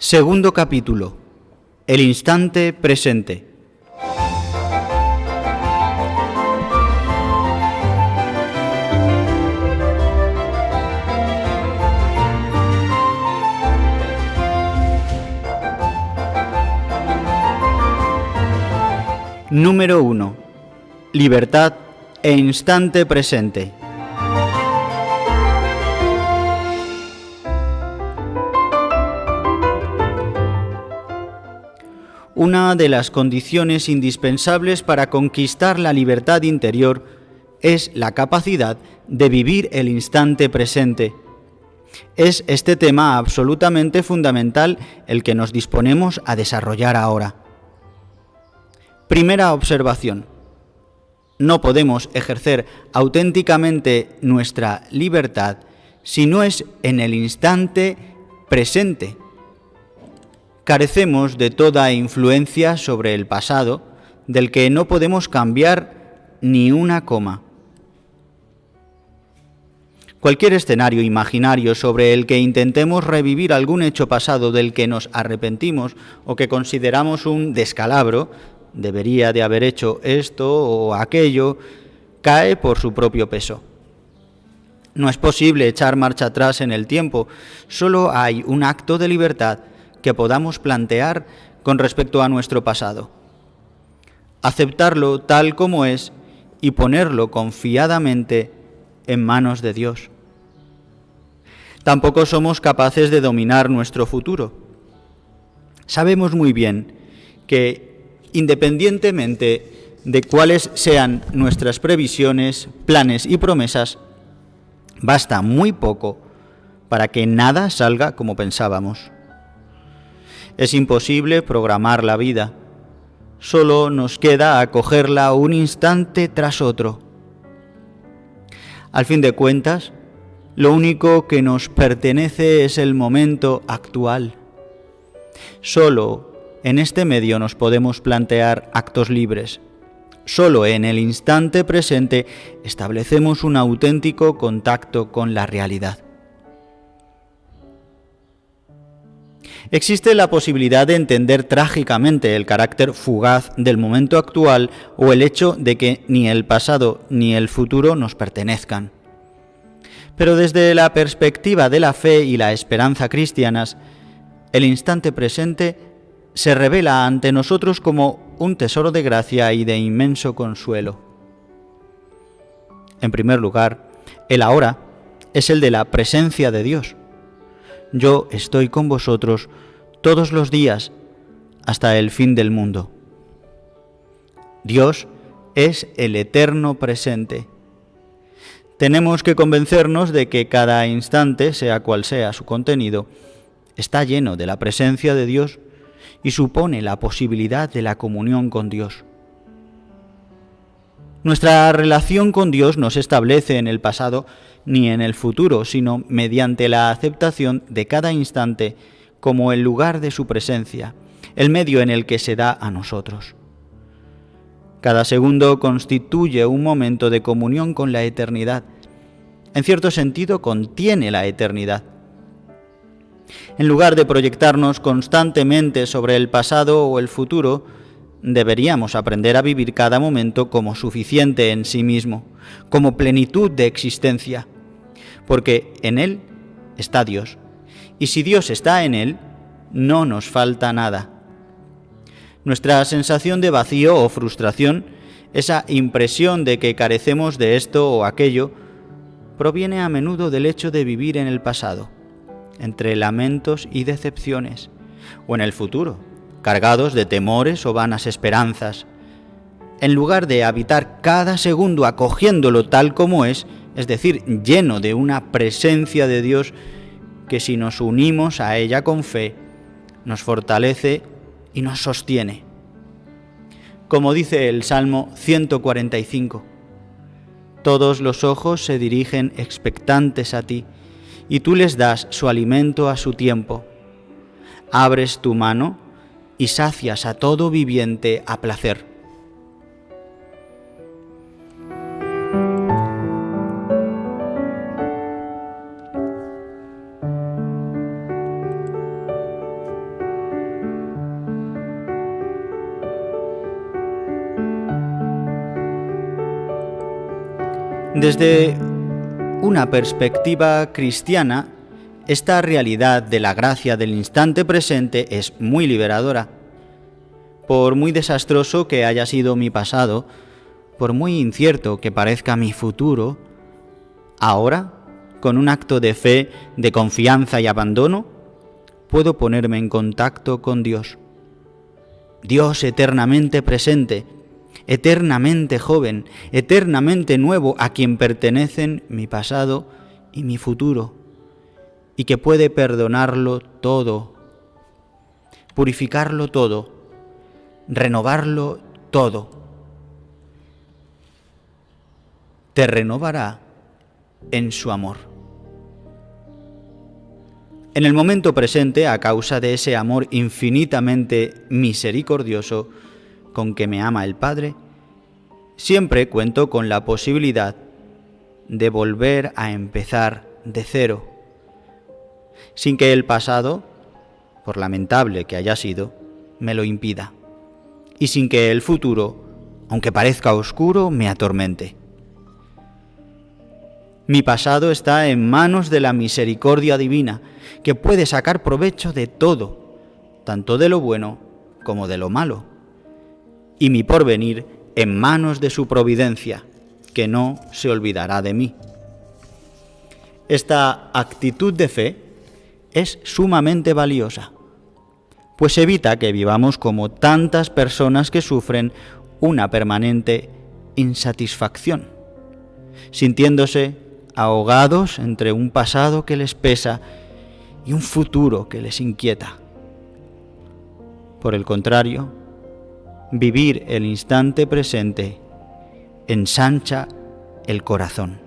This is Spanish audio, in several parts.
Segundo capítulo. El instante presente. Número 1. Libertad e instante presente. Una de las condiciones indispensables para conquistar la libertad interior es la capacidad de vivir el instante presente. Es este tema absolutamente fundamental el que nos disponemos a desarrollar ahora. Primera observación. No podemos ejercer auténticamente nuestra libertad si no es en el instante presente. Carecemos de toda influencia sobre el pasado, del que no podemos cambiar ni una coma. Cualquier escenario imaginario sobre el que intentemos revivir algún hecho pasado del que nos arrepentimos o que consideramos un descalabro, debería de haber hecho esto o aquello, cae por su propio peso. No es posible echar marcha atrás en el tiempo, solo hay un acto de libertad que podamos plantear con respecto a nuestro pasado. Aceptarlo tal como es y ponerlo confiadamente en manos de Dios. Tampoco somos capaces de dominar nuestro futuro. Sabemos muy bien que, independientemente de cuáles sean nuestras previsiones, planes y promesas, basta muy poco para que nada salga como pensábamos. Es imposible programar la vida. Solo nos queda acogerla un instante tras otro. Al fin de cuentas, lo único que nos pertenece es el momento actual. Solo en este medio nos podemos plantear actos libres. Solo en el instante presente establecemos un auténtico contacto con la realidad. Existe la posibilidad de entender trágicamente el carácter fugaz del momento actual o el hecho de que ni el pasado ni el futuro nos pertenezcan. Pero desde la perspectiva de la fe y la esperanza cristianas, el instante presente se revela ante nosotros como un tesoro de gracia y de inmenso consuelo. En primer lugar, el ahora es el de la presencia de Dios. Yo estoy con vosotros todos los días hasta el fin del mundo. Dios es el eterno presente. Tenemos que convencernos de que cada instante, sea cual sea su contenido, está lleno de la presencia de Dios y supone la posibilidad de la comunión con Dios. Nuestra relación con Dios no se establece en el pasado ni en el futuro, sino mediante la aceptación de cada instante como el lugar de su presencia, el medio en el que se da a nosotros. Cada segundo constituye un momento de comunión con la eternidad. En cierto sentido, contiene la eternidad. En lugar de proyectarnos constantemente sobre el pasado o el futuro, deberíamos aprender a vivir cada momento como suficiente en sí mismo, como plenitud de existencia, porque en él está Dios, y si Dios está en él, no nos falta nada. Nuestra sensación de vacío o frustración, esa impresión de que carecemos de esto o aquello, proviene a menudo del hecho de vivir en el pasado, entre lamentos y decepciones, o en el futuro, cargados de temores o vanas esperanzas. En lugar de habitar cada segundo acogiéndolo tal como es decir, lleno de una presencia de Dios que si nos unimos a ella con fe, nos fortalece y nos sostiene. Como dice el Salmo 145, todos los ojos se dirigen expectantes a ti, y tú les das su alimento a su tiempo. Abres tu mano y sacias a todo viviente a placer. Desde una perspectiva cristiana, esta realidad de la gracia del instante presente es muy liberadora. Por muy desastroso que haya sido mi pasado, por muy incierto que parezca mi futuro, ahora, con un acto de fe, de confianza y abandono, puedo ponerme en contacto con Dios. Dios eternamente presente, eternamente joven, eternamente nuevo, a quien pertenecen mi pasado y mi futuro, y que puede perdonarlo todo, purificarlo todo, renovarlo todo. Te renovará en su amor. En el momento presente, a causa de ese amor infinitamente misericordioso con que me ama el Padre, siempre cuento con la posibilidad de volver a empezar de cero, sin que el pasado, por lamentable que haya sido, me lo impida, y sin que el futuro, aunque parezca oscuro, me atormente. Mi pasado está en manos de la misericordia divina, que puede sacar provecho de todo, tanto de lo bueno como de lo malo, y mi porvenir en manos de su providencia, que no se olvidará de mí. Esta actitud de fe es sumamente valiosa, pues evita que vivamos como tantas personas que sufren una permanente insatisfacción, sintiéndose ahogados entre un pasado que les pesa y un futuro que les inquieta. Por el contrario, vivir el instante presente ensancha el corazón.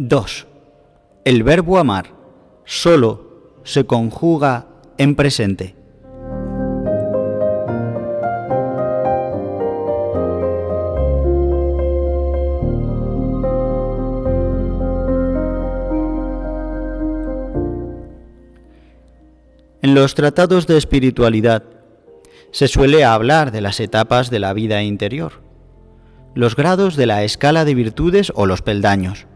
Dos. El verbo amar solo se conjuga en presente. En los tratados de espiritualidad se suele hablar de las etapas de la vida interior, los grados de la escala de virtudes o los peldaños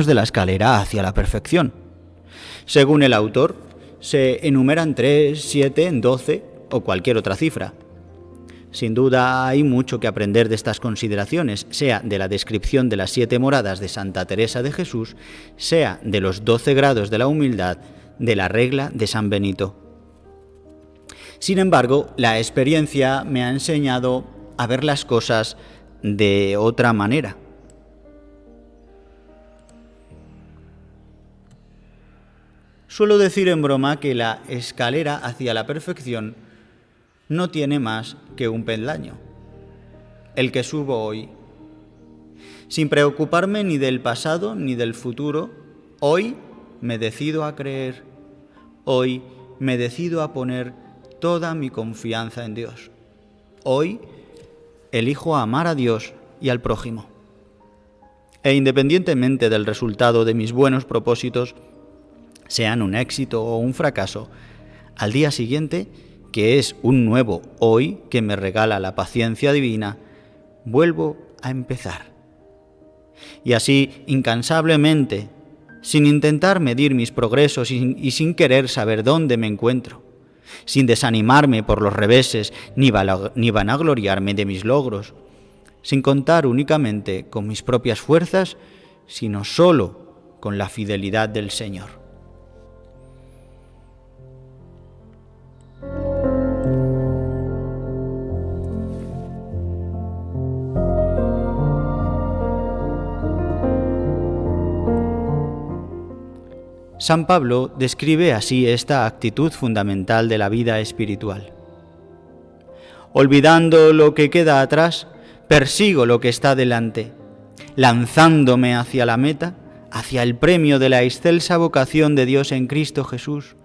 de la escalera hacia la perfección. Según el autor, se enumeran 3, 7, 12 o cualquier otra cifra. Sin duda hay mucho que aprender de estas consideraciones, sea de la descripción de las 7 moradas de Santa Teresa de Jesús, sea de los 12 grados de la humildad de la regla de San Benito. Sin embargo, la experiencia me ha enseñado a ver las cosas de otra manera. Suelo decir en broma que la escalera hacia la perfección no tiene más que un peldaño, el que subo hoy. Sin preocuparme ni del pasado ni del futuro, hoy me decido a creer, hoy me decido a poner toda mi confianza en Dios. Hoy elijo amar a Dios y al prójimo. E independientemente del resultado de mis buenos propósitos, sean un éxito o un fracaso, al día siguiente, que es un nuevo hoy que me regala la paciencia divina, vuelvo a empezar. Y así, incansablemente, sin intentar medir mis progresos y sin querer saber dónde me encuentro, sin desanimarme por los reveses ni vanagloriarme de mis logros, sin contar únicamente con mis propias fuerzas, sino solo con la fidelidad del Señor. San Pablo describe así esta actitud fundamental de la vida espiritual. Olvidando lo que queda atrás, persigo lo que está delante, lanzándome hacia la meta, hacia el premio de la excelsa vocación de Dios en Cristo Jesús,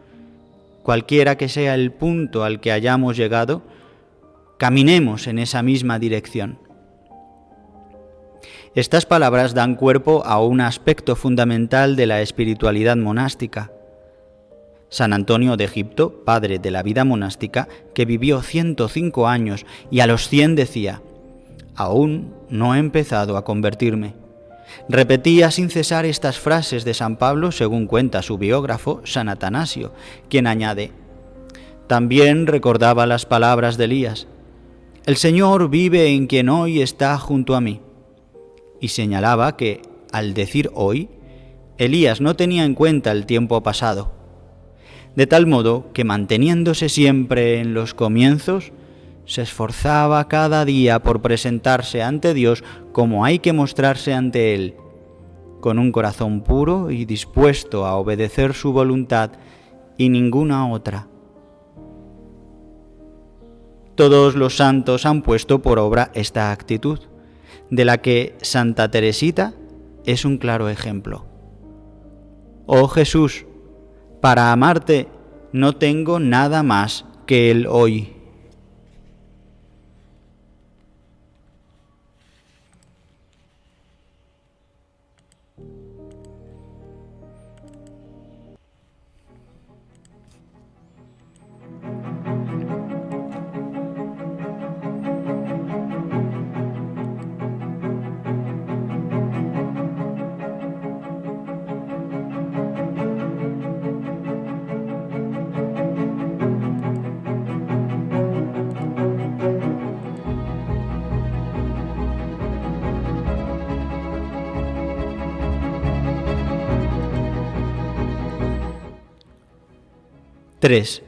cualquiera que sea el punto al que hayamos llegado, caminemos en esa misma dirección. Estas palabras dan cuerpo a un aspecto fundamental de la espiritualidad monástica. San Antonio de Egipto, padre de la vida monástica, que vivió 105 años y a los 100 decía: «Aún no he empezado a convertirme». Repetía sin cesar estas frases de San Pablo, según cuenta su biógrafo, San Atanasio, quien añade: «También recordaba las palabras de Elías: El Señor vive en quien hoy está junto a mí». Y señalaba que, al decir hoy, Elías no tenía en cuenta el tiempo pasado, de tal modo que, manteniéndose siempre en los comienzos, se esforzaba cada día por presentarse ante Dios como hay que mostrarse ante Él, con un corazón puro y dispuesto a obedecer su voluntad y ninguna otra. Todos los santos han puesto por obra esta actitud, de la que Santa Teresita es un claro ejemplo. Oh Jesús, para amarte no tengo nada más que el hoy. Tres.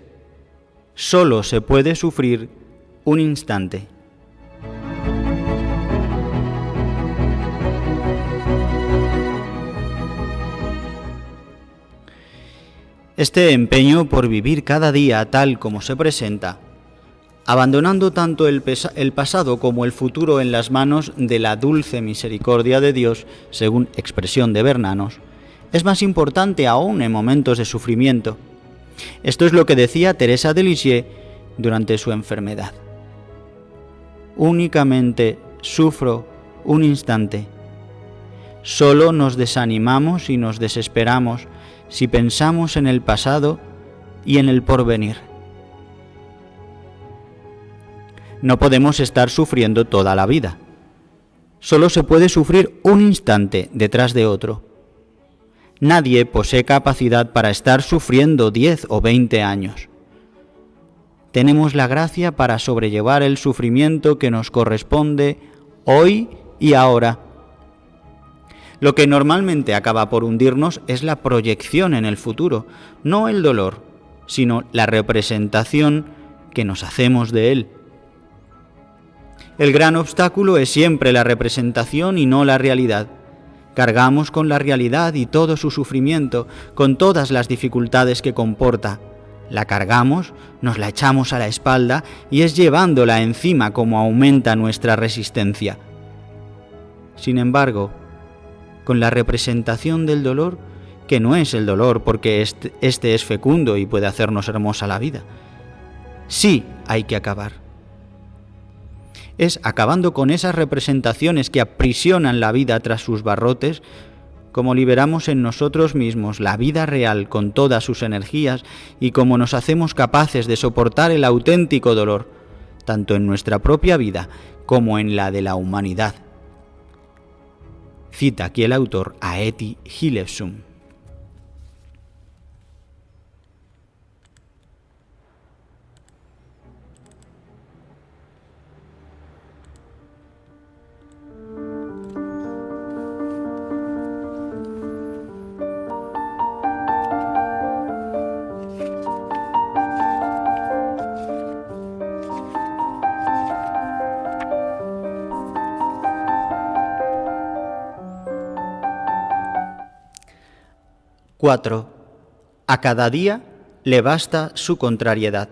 Solo se puede sufrir un instante. Este empeño por vivir cada día tal como se presenta, abandonando tanto el pasado como el futuro en las manos de la dulce misericordia de Dios, según expresión de Bernanos, es más importante aún en momentos de sufrimiento. Esto es lo que decía Teresa de Lisieux durante su enfermedad. Únicamente sufro un instante. Solo nos desanimamos y nos desesperamos si pensamos en el pasado y en el porvenir. No podemos estar sufriendo toda la vida. Solo se puede sufrir un instante detrás de otro. Nadie posee capacidad para estar sufriendo 10 o 20 años. Tenemos la gracia para sobrellevar el sufrimiento que nos corresponde hoy y ahora. Lo que normalmente acaba por hundirnos es la proyección en el futuro, no el dolor, sino la representación que nos hacemos de él. El gran obstáculo es siempre la representación y no la realidad. Cargamos con la realidad y todo su sufrimiento, con todas las dificultades que comporta. La cargamos, nos la echamos a la espalda y es llevándola encima como aumenta nuestra resistencia. Sin embargo, con la representación del dolor, que no es el dolor porque este es fecundo y puede hacernos hermosa la vida, sí hay que acabar. Es acabando con esas representaciones que aprisionan la vida tras sus barrotes, como liberamos en nosotros mismos la vida real con todas sus energías y como nos hacemos capaces de soportar el auténtico dolor, tanto en nuestra propia vida como en la de la humanidad. Cita aquí el autor a Etty Hillesum. Cuatro. A cada día le basta su contrariedad.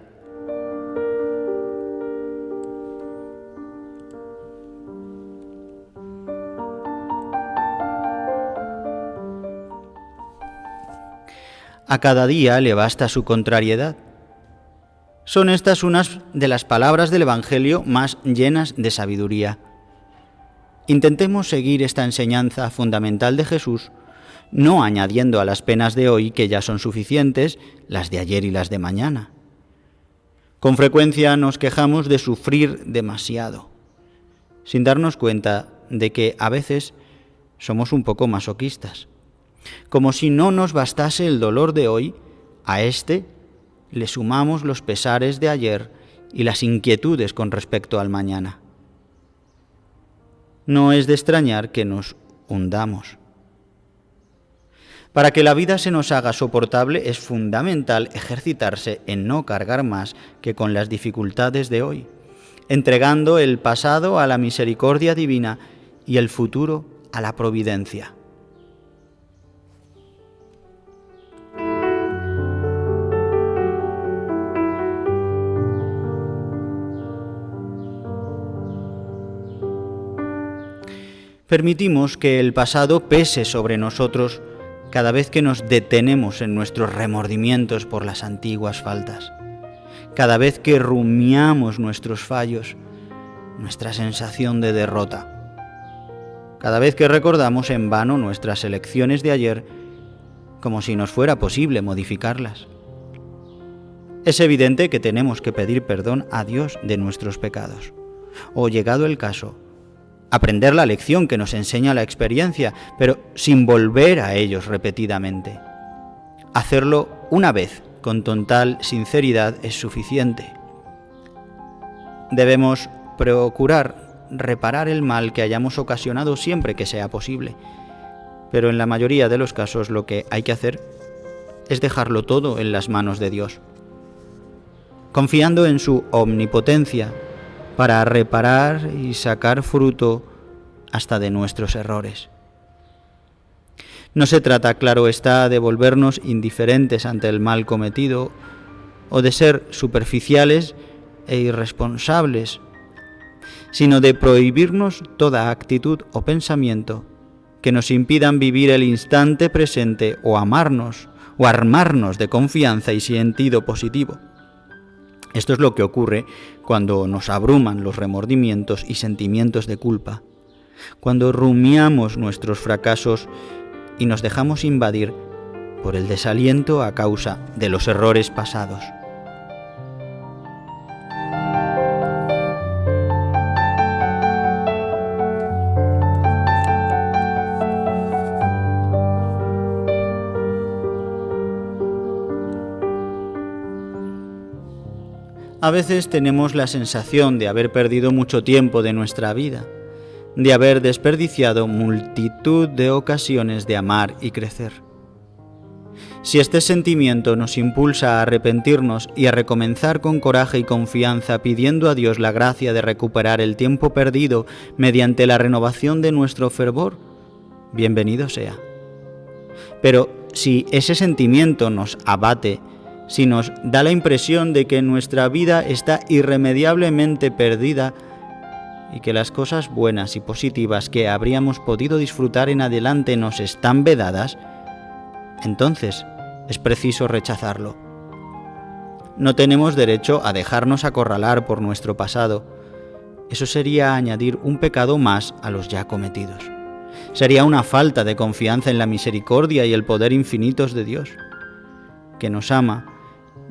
A cada día le basta su contrariedad. Son estas unas de las palabras del Evangelio más llenas de sabiduría. Intentemos seguir esta enseñanza fundamental de Jesús, no añadiendo a las penas de hoy, que ya son suficientes, las de ayer y las de mañana. Con frecuencia nos quejamos de sufrir demasiado, sin darnos cuenta de que a veces somos un poco masoquistas. Como si no nos bastase el dolor de hoy, a este le sumamos los pesares de ayer y las inquietudes con respecto al mañana. No es de extrañar que nos hundamos. Para que la vida se nos haga soportable es fundamental ejercitarse en no cargar más que con las dificultades de hoy, entregando el pasado a la misericordia divina y el futuro a la providencia. Permitimos que el pasado pese sobre nosotros cada vez que nos detenemos en nuestros remordimientos por las antiguas faltas, cada vez que rumiamos nuestros fallos, nuestra sensación de derrota, cada vez que recordamos en vano nuestras elecciones de ayer como si nos fuera posible modificarlas. Es evidente que tenemos que pedir perdón a Dios de nuestros pecados, o llegado el caso, aprender la lección que nos enseña la experiencia, pero sin volver a ellos repetidamente. Hacerlo una vez con total sinceridad es suficiente. Debemos procurar reparar el mal que hayamos ocasionado siempre que sea posible, pero en la mayoría de los casos lo que hay que hacer es dejarlo todo en las manos de Dios, confiando en su omnipotencia para reparar y sacar fruto hasta de nuestros errores. No se trata, claro está, de volvernos indiferentes ante el mal cometido o de ser superficiales e irresponsables, sino de prohibirnos toda actitud o pensamiento que nos impidan vivir el instante presente o amarnos o armarnos de confianza y sentido positivo. Esto es lo que ocurre cuando nos abruman los remordimientos y sentimientos de culpa, cuando rumiamos nuestros fracasos y nos dejamos invadir por el desaliento a causa de los errores pasados. A veces tenemos la sensación de haber perdido mucho tiempo de nuestra vida, de haber desperdiciado multitud de ocasiones de amar y crecer. Si este sentimiento nos impulsa a arrepentirnos y a recomenzar con coraje y confianza pidiendo a Dios la gracia de recuperar el tiempo perdido mediante la renovación de nuestro fervor, bienvenido sea. Pero si ese sentimiento nos abate, si nos da la impresión de que nuestra vida está irremediablemente perdida y que las cosas buenas y positivas que habríamos podido disfrutar en adelante nos están vedadas, entonces es preciso rechazarlo. No tenemos derecho a dejarnos acorralar por nuestro pasado. Eso sería añadir un pecado más a los ya cometidos. Sería una falta de confianza en la misericordia y el poder infinitos de Dios, que nos ama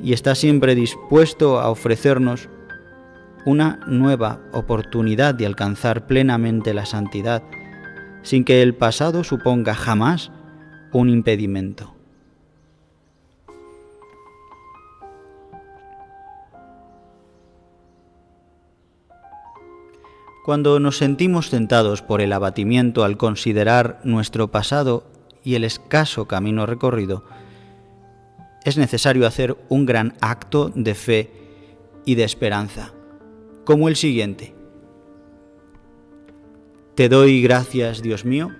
y está siempre dispuesto a ofrecernos una nueva oportunidad de alcanzar plenamente la santidad, sin que el pasado suponga jamás un impedimento. Cuando nos sentimos tentados por el abatimiento al considerar nuestro pasado y el escaso camino recorrido, es necesario hacer un gran acto de fe y de esperanza, como el siguiente: Te doy gracias, Dios mío,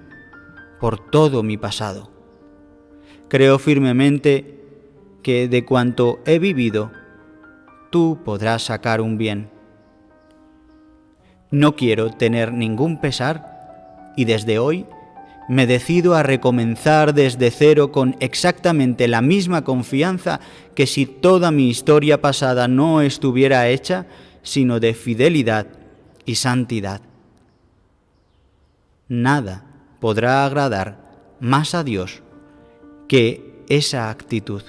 por todo mi pasado. Creo firmemente que de cuanto he vivido, tú podrás sacar un bien. No quiero tener ningún pesar y desde hoy Me decido a recomenzar desde cero con exactamente la misma confianza que si toda mi historia pasada no estuviera hecha, sino de fidelidad y santidad. Nada podrá agradar más a Dios que esa actitud.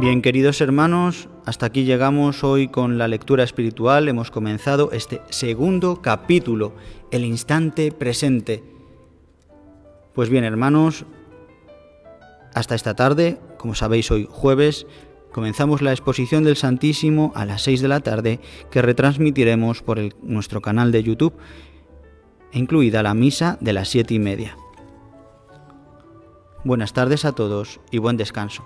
Bien, queridos hermanos, hasta aquí llegamos hoy con la lectura espiritual. Hemos comenzado este segundo capítulo, el instante presente. Pues bien, hermanos, hasta esta tarde, como sabéis, hoy jueves, comenzamos la exposición del Santísimo a las 6 de la tarde, que retransmitiremos por nuestro canal de YouTube, incluida la misa de las 7:30. Buenas tardes a todos y buen descanso.